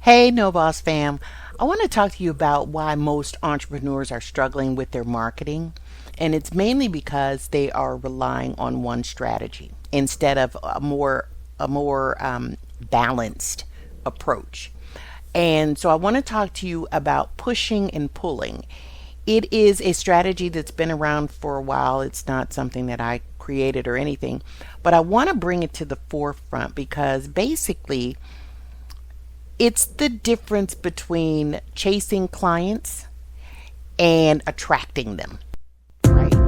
Hey, No Boss fam. I want to talk to you about why most entrepreneurs are struggling with their marketing. And it's mainly because they are relying on one strategy instead of a more balanced approach. And so I want to talk to you about pushing and pulling. It is a strategy that's been around for a while. It's not something that I created or anything, but I want to bring it to the forefront because basically it's the difference between chasing clients and attracting them, right? And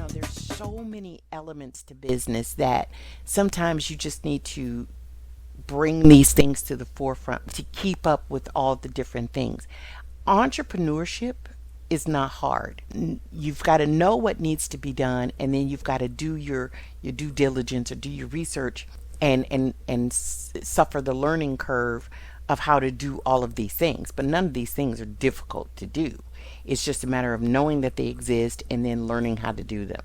there's so many elements to business that sometimes you just need to bring these things to the forefront to keep up with all the different things. Entrepreneurship is not hard. You've got to know what needs to be done, and then you've got to do your due diligence or do your research and suffer the learning curve of how to do all of these things. But none of these things are difficult to do. It's just a matter of knowing that they exist and then learning how to do them.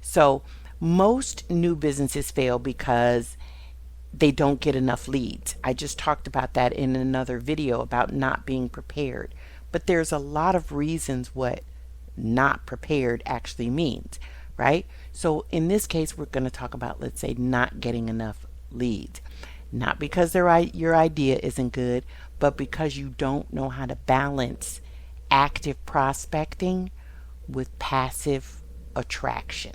So most new businesses fail because they don't get enough leads. I just talked about that in another video about not being prepared. But there's a lot of reasons what not prepared actually means, right? So in this case, we're going to talk about, let's say, not getting enough leads. Not because your idea isn't good, but because you don't know how to balance active prospecting with passive attraction.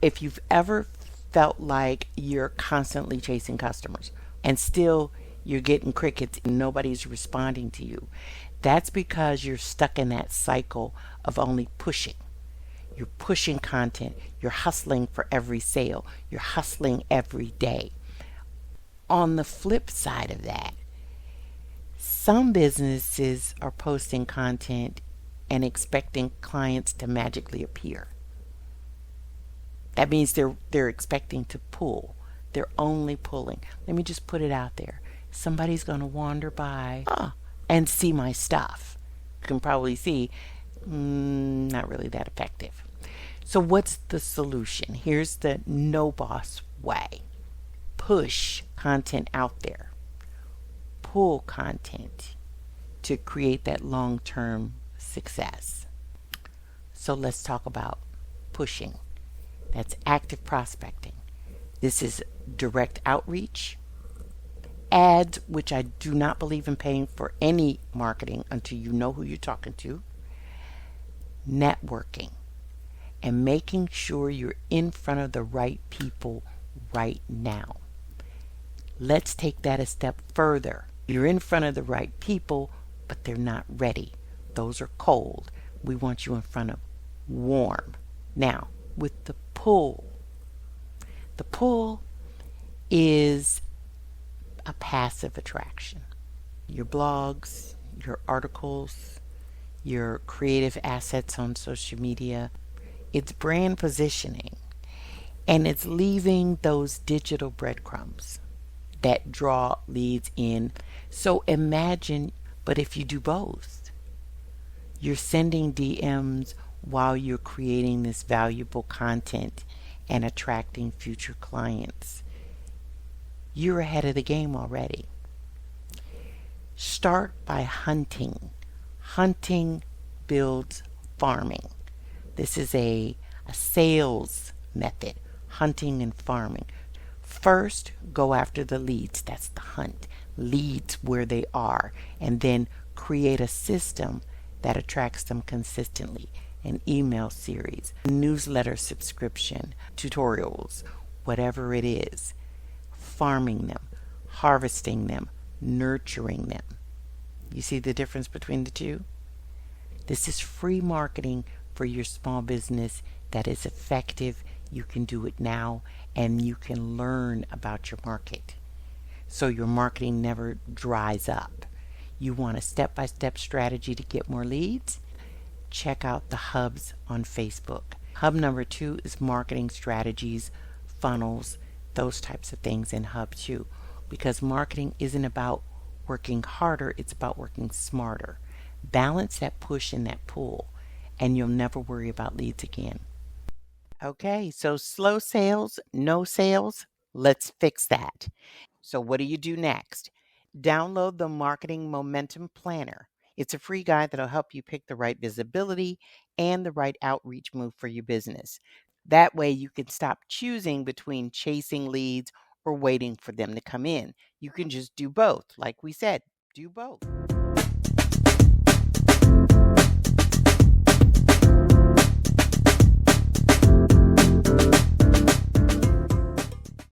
If you've ever felt like you're constantly chasing customers and still you're getting crickets and nobody's responding to you, that's because you're stuck in that cycle of only pushing. You're pushing content, you're hustling for every sale, you're hustling every day. On the flip side of that, some businesses are posting content and expecting clients to magically appear. That means they're expecting to pull. They're only pulling. Let me just put it out there. Somebody's going to wander by and see my stuff. You can probably see, not really that effective. So what's the solution? Here's the no boss way. Push content out there. Pull content to create that long-term success. So let's talk about pushing. That's active prospecting. This is direct outreach, ads, which I do not believe in paying for any marketing until you know who you're talking to, networking, and making sure you're in front of the right people right now. Let's take that a step further. You're in front of the right people, but they're not ready. Those are cold. We want you in front of warm. Now, with the pull. The pull is a passive attraction. Your blogs, your articles, your creative assets on social media, it's brand positioning, and it's leaving those digital breadcrumbs that draw leads in. So imagine, but if you do both, you're sending DMs while you're creating this valuable content and attracting future clients. You're ahead of the game already. Start by hunting. Hunting builds farming. This is a sales method, hunting and farming. First, go after the leads. That's the hunt. Leads where they are, and then create a system that attracts them consistently. An email series, newsletter subscription, tutorials, whatever it is. Farming them, harvesting them, nurturing them. You see the difference between the two? This is free marketing for your small business that is effective. You can do it now, and you can learn about your market so your marketing never dries up. You want a step-by-step strategy to get more leads? Check out the hubs on Facebook. Hub number 2 is marketing strategies, funnels, those types of things in Hub 2. Because marketing isn't about working harder, it's about working smarter. Balance that push and that pull, and you'll never worry about leads again. Okay, so slow sales, no sales, let's fix that. So, what do you do next? Download the Marketing Momentum Planner. It's a free guide that'll help you pick the right visibility and the right outreach move for your business. That way, you can stop choosing between chasing leads or waiting for them to come in. You can just do both. Like we said, do both.